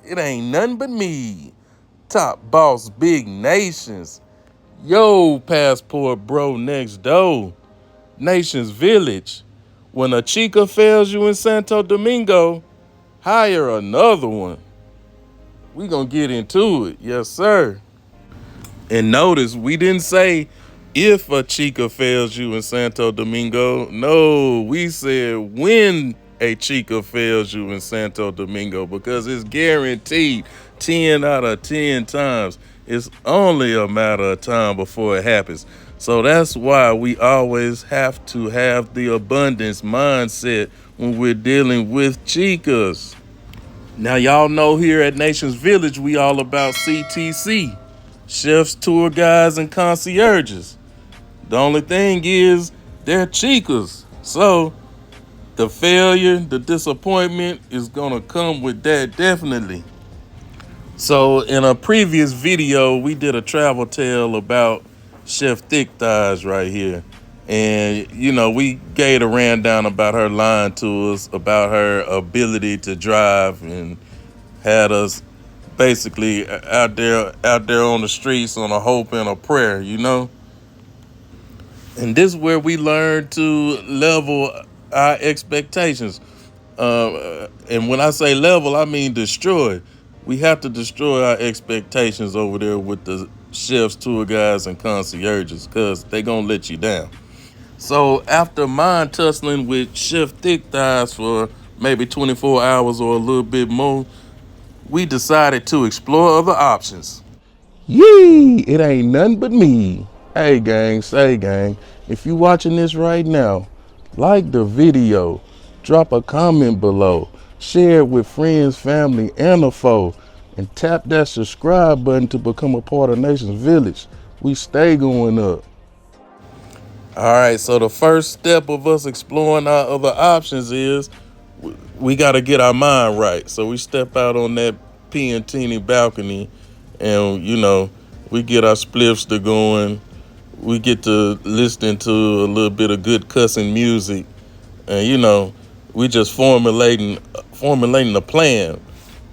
It ain't nothing but me. Top boss, big nations. Yo, passport bro next door. Nations Village. When a Chica fails you in Santo Domingo, hire another one. We gonna get into it. Yes, sir. And notice, we didn't say if a Chica fails you in Santo Domingo. No, we said when a Chica fails you in Santo Domingo, because it's guaranteed 10 out of 10 times. It's only a matter of time before it happens. So that's why we always have to have the abundance mindset when we're dealing with Chicas. Now, y'all know here at Nations Village, we all about CTC. Chefs, tour guides, and concierges. The only thing is, they're Chicas. So, the failure, the disappointment is gonna come with that definitely. So, in a previous video, we did a travel tale about Chef Thick Thighs right here. And, we gave a rundown about her lying to us, about her ability to drive, and had us basically out there on the streets on a hope and a prayer, And this is where we learn to level our expectations. And when I say level, I mean destroy. We have to destroy our expectations over there with the chefs, tour guides, and concierges, because they gonna let you down. So after mind tussling with Chef Thick Thighs for maybe 24 hours or a little bit more, we decided to explore other options. Yee, it ain't nothing but me. Hey gang, say gang, if you watching this right now, like the video, drop a comment below, share it with friends, family, and a foe, and tap that subscribe button to become a part of Nations Village. We stay going up. All right, so the first step of us exploring our other options is we got to get our mind right. So we step out on that Piantini balcony and, we get our spliffs to going. We get to listening to a little bit of good cussing music. And, we just formulating a plan.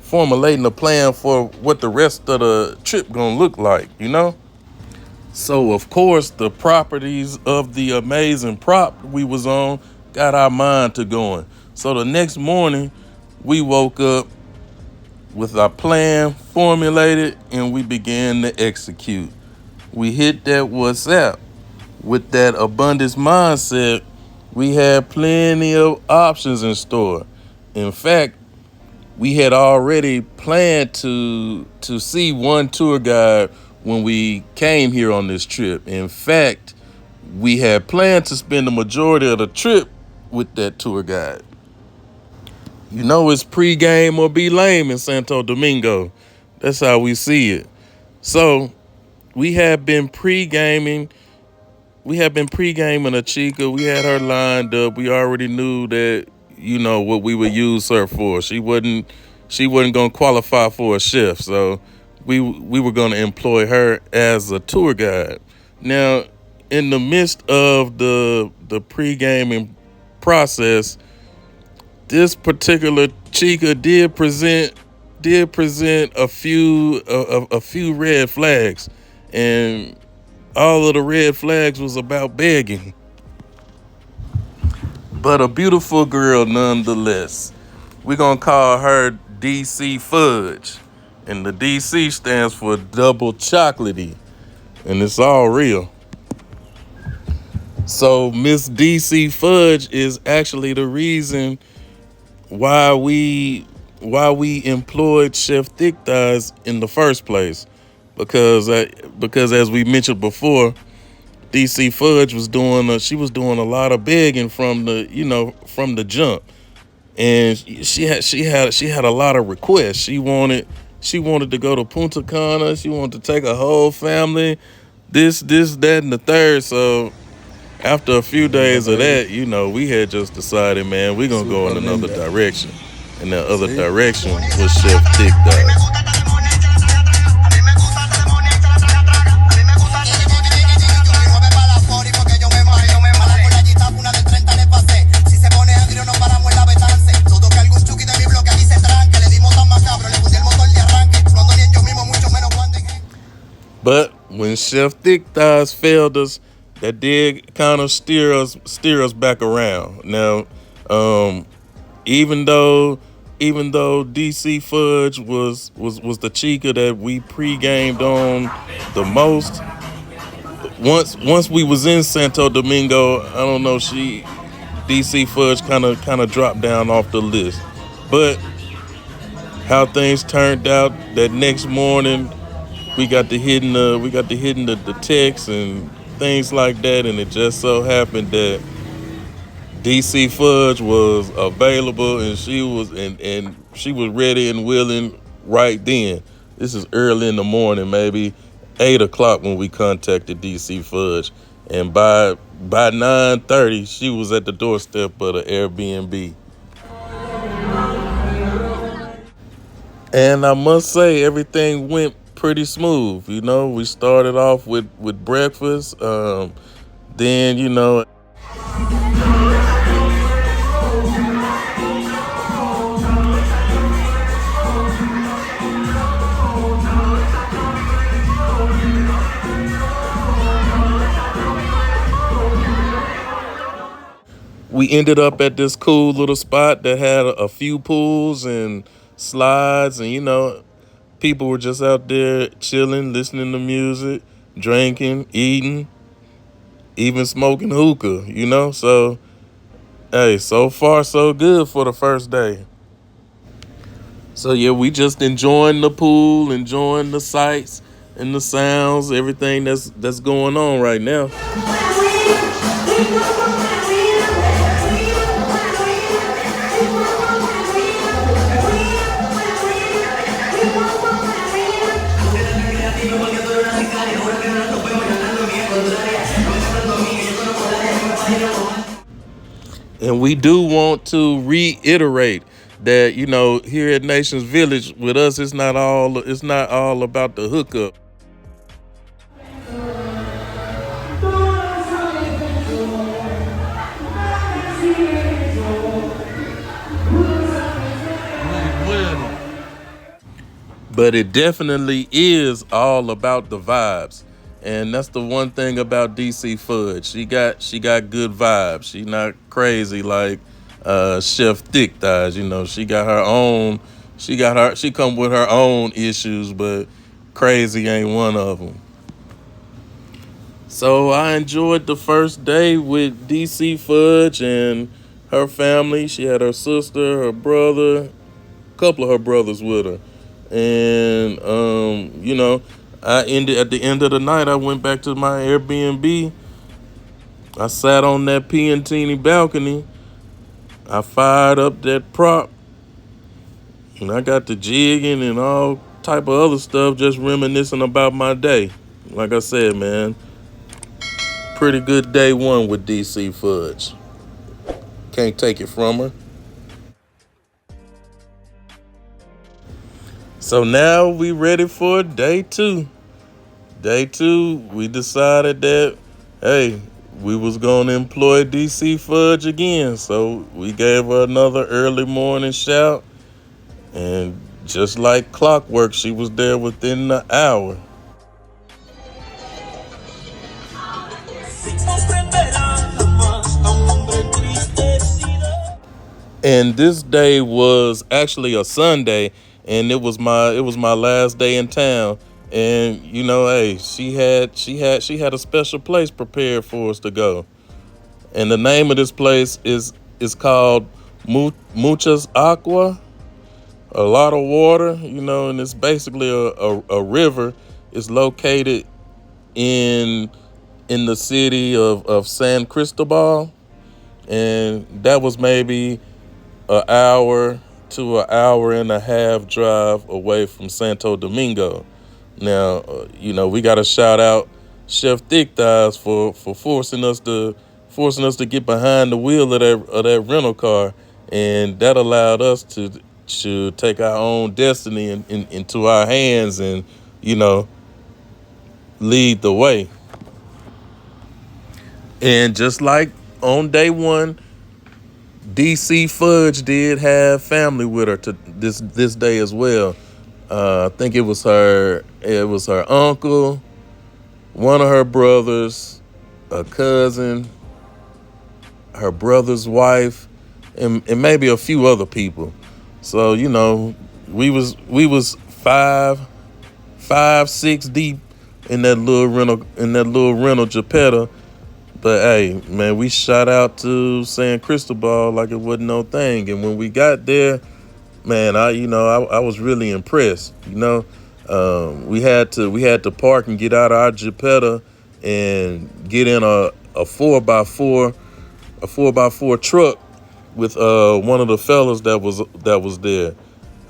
Formulating a plan for what the rest of the trip gonna look like, So, of course, the properties of the amazing prop we was on got our mind to going. So the next morning, we woke up with our plan formulated and we began to execute. We hit that WhatsApp. With that abundance mindset, we had plenty of options in store. In fact, we had already planned to see one tour guide when we came here on this trip. In fact, we had planned to spend the majority of the trip with that tour guide. It's pregame or be lame in Santo Domingo. That's how we see it. So we have been pre-gaming. We have been pre-gaming a Chica. We had her lined up. We already knew that, what we would use her for. She wasn't gonna qualify for a chef. So we were gonna employ her as a tour guide. Now, in the midst of the pre-gaming process, this particular Chica did present a few red flags, and all of the red flags was about begging. But a beautiful girl nonetheless. We're gonna call her DC Fudge, and the DC stands for double chocolatey, and it's all real. So Miss DC Fudge is actually the reason why we employed Chef Thick Thighs in the first place, because as we mentioned before, DC Fudge was doing a lot of begging from the jump, and she had a lot of requests. She wanted to go to Punta Cana. She wanted to take a whole family, this, that, and the third. So after a few days of that, we had just decided, man, we're going to go in another direction. And that other direction was Chef Thick Thighs. But when Chef Thick Thighs failed us, that did kind of steer us back around. Now, um, even though DC Fudge was the Chica that we pre-gamed on the most, once we was in Santo Domingo, I don't know, DC Fudge kind of dropped down off the list. But how things turned out that next morning, we got to hitting the text and things like that, and it just so happened that DC Fudge was available, and she was ready and willing right then. This is early in the morning, maybe 8 o'clock when we contacted DC Fudge, and by 9:30 she was at the doorstep of the Airbnb. And I must say, everything went pretty smooth. We started off with breakfast. Then, we ended up at this cool little spot that had a few pools and slides, and people were just out there chilling, listening to music, drinking, eating, even smoking hookah. So, hey, so far so good for the first day. So yeah, we just enjoying the pool, enjoying the sights and the sounds, everything that's going on right now. And we do want to reiterate that, here at Nations Village with us, it's not all about the hookup. But it definitely is all about the vibes. And that's the one thing about DC Fudge. She got good vibes. She not crazy like Chef Thick Thighs. She got her own. She come with her own issues, but crazy ain't one of them. So I enjoyed the first day with DC Fudge and her family. She had her sister, her brother, a couple of her brothers with her. And I ended at the end of the night. I went back to my Airbnb. I sat on that Piantini balcony. I fired up that prop, and I got to jigging and all type of other stuff, just reminiscing about my day. Like I said, man, pretty good day one with DC Fudge. Can't take it from her. So now we ready for day two. Day two, we decided that, hey, we was going to employ DC Fudge again. So we gave her another early morning shout. And just like clockwork, she was there within the hour. And this day was actually a Sunday, and it was my last day in town. And hey, she had a special place prepared for us to go. And the name of this place is called Muchas Aqua, a lot of water, and it's basically a river. It's located in the city of San Cristobal, and that was maybe an hour to an hour and a half drive away from Santo Domingo. Now, we got to shout out Chef Thick Thighs for forcing us to get behind the wheel of that rental car, and that allowed us to take our own destiny into our hands and lead the way. And just like on day one, DC Fudge did have family with her to this day as well. I think it was her uncle, one of her brothers, a cousin, her brother's wife, and maybe a few other people. So we was five, six deep in that little rental Geppetto. But hey, man, we shot out to San Cristobal like it wasn't no thing. And when we got there, man, I was really impressed. We had to park and get out of our Geppetto and get in a 4x4 truck with one of the fellas that was there.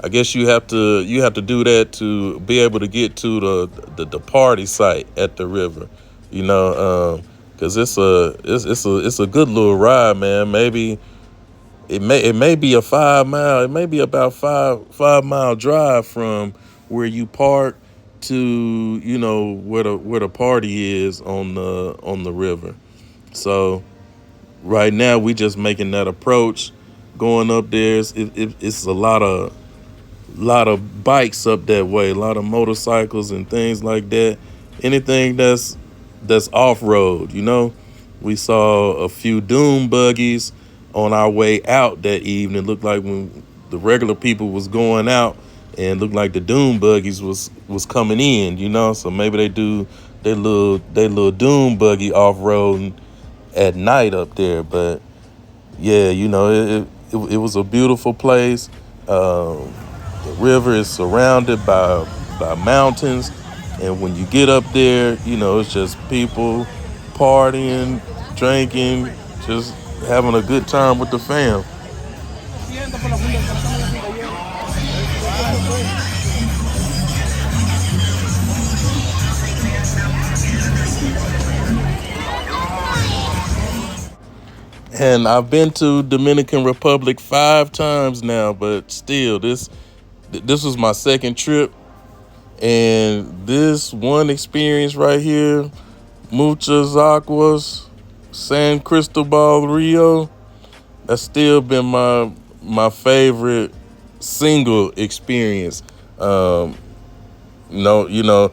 I guess you have to do that to be able to get to the party site at the river, because it's a good little ride, man. Maybe it may be a 5 mile, it may be about 5 mile drive from where you park to where the party is on the river. So right now we just making that approach, going up there. It's a lot of bikes up that way, a lot of motorcycles and things like that. Anything that's off road, We saw a few doom buggies on our way out that evening. Looked like when the regular people was going out, and looked like the doom buggies was coming in, So maybe they do they little doom buggy off roading at night up there. But yeah, it was a beautiful place. The river is surrounded by mountains, and when you get up there, it's just people partying, drinking, just having a good time with the fam. And I've been to Dominican Republic 5 times now, but still, this was my second trip, and this one experience right here, Muchas Aguas, San Cristobal Rio, that's still been my favorite single experience. No, no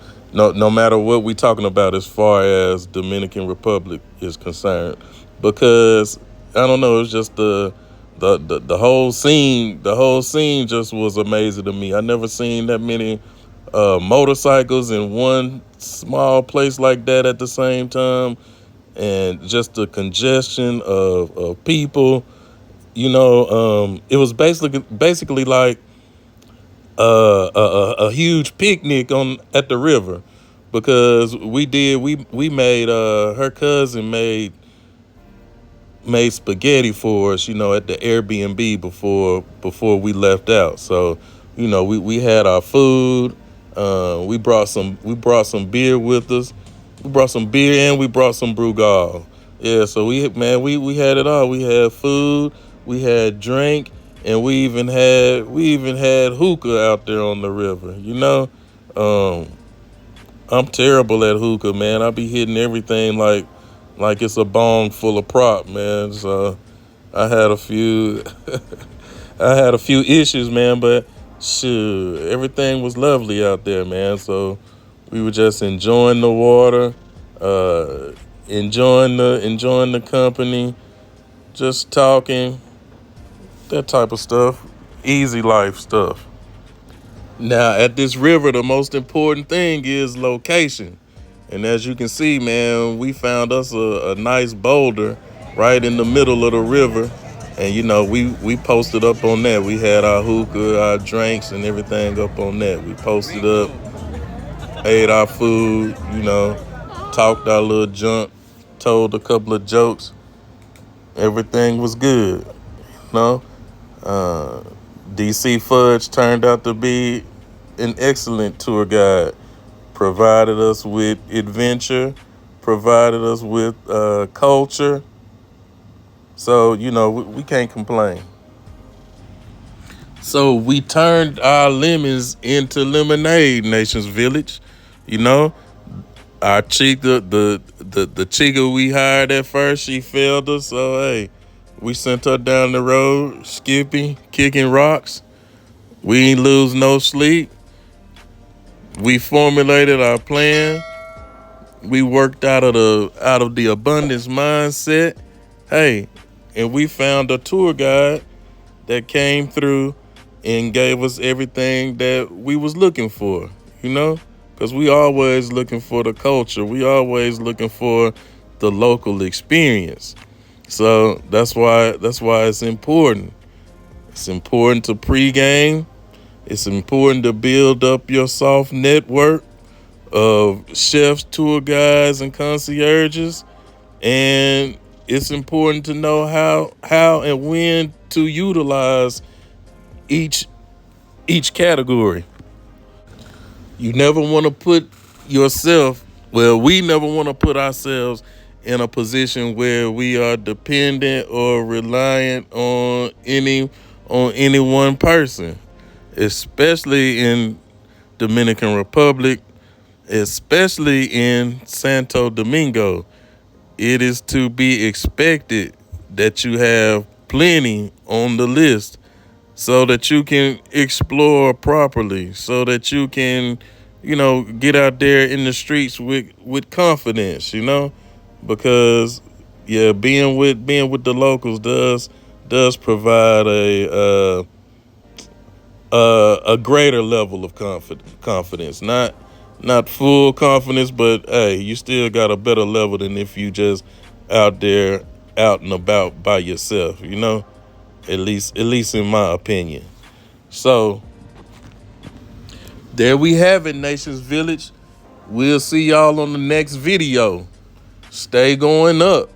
matter what we talking about as far as Dominican Republic is concerned, because I don't know, it's just the whole scene. The whole scene just was amazing to me. I never seen that many motorcycles in one small place like that at the same time, and just the congestion of people. It was basically like a huge picnic on at the river, because we made her cousin made spaghetti for us, at the Airbnb before we left out. So, we had our food. We brought some beer with us. We brought some beer and we brought some Brugal. Yeah, so we had it all. We had food, we had drink, and we even had hookah out there on the river. Um, I'm terrible at hookah, man. I be hitting everything like it's a bong full of prop, man. So I had a few I had a few issues, man, but shoot, everything was lovely out there, man. So we were just enjoying the water, enjoying the company, just talking, that type of stuff. Easy life stuff. Now, at this river, the most important thing is location. And as you can see, man, we found us a nice boulder right in the middle of the river. And, we posted up on that. We had our hookah, our drinks, and everything up on that. We posted up, ate our food, talked our little junk, told a couple of jokes. Everything was good, you know. Uh, DC Fudge turned out to be an excellent tour guide. Provided us with adventure, provided us with culture. So, we can't complain. So we turned our lemons into lemonade, Nations Village. You know, our Chica, the Chica we hired at first, she failed us. So, hey, we sent her down the road, skipping, kicking rocks. We ain't lose no sleep. We formulated our plan, We worked out of the abundance mindset. Hey, and we found a tour guide that came through and gave us everything that we was looking for, you know? Because we always looking for the culture. We always looking for the local experience. So that's why it's important. It's important to pregame. It's important to build up your soft network of chefs, tour guides, and concierges. And it's important to know how and when to utilize each each category. You never want to put yourself, well, we never want to put ourselves in a position where we are dependent or reliant on any one person, especially in Dominican Republic, especially in Santo Domingo. It is to be expected that you have plenty on the list so that you can explore properly, so that you can, get out there in the streets with confidence, because yeah, being with the locals does provide a greater level of confidence. Not full confidence, but hey, you still got a better level than if you just out there out and about by yourself, at least in my opinion. So there we have it, Nations Village. We'll see y'all on the next video. Stay going up.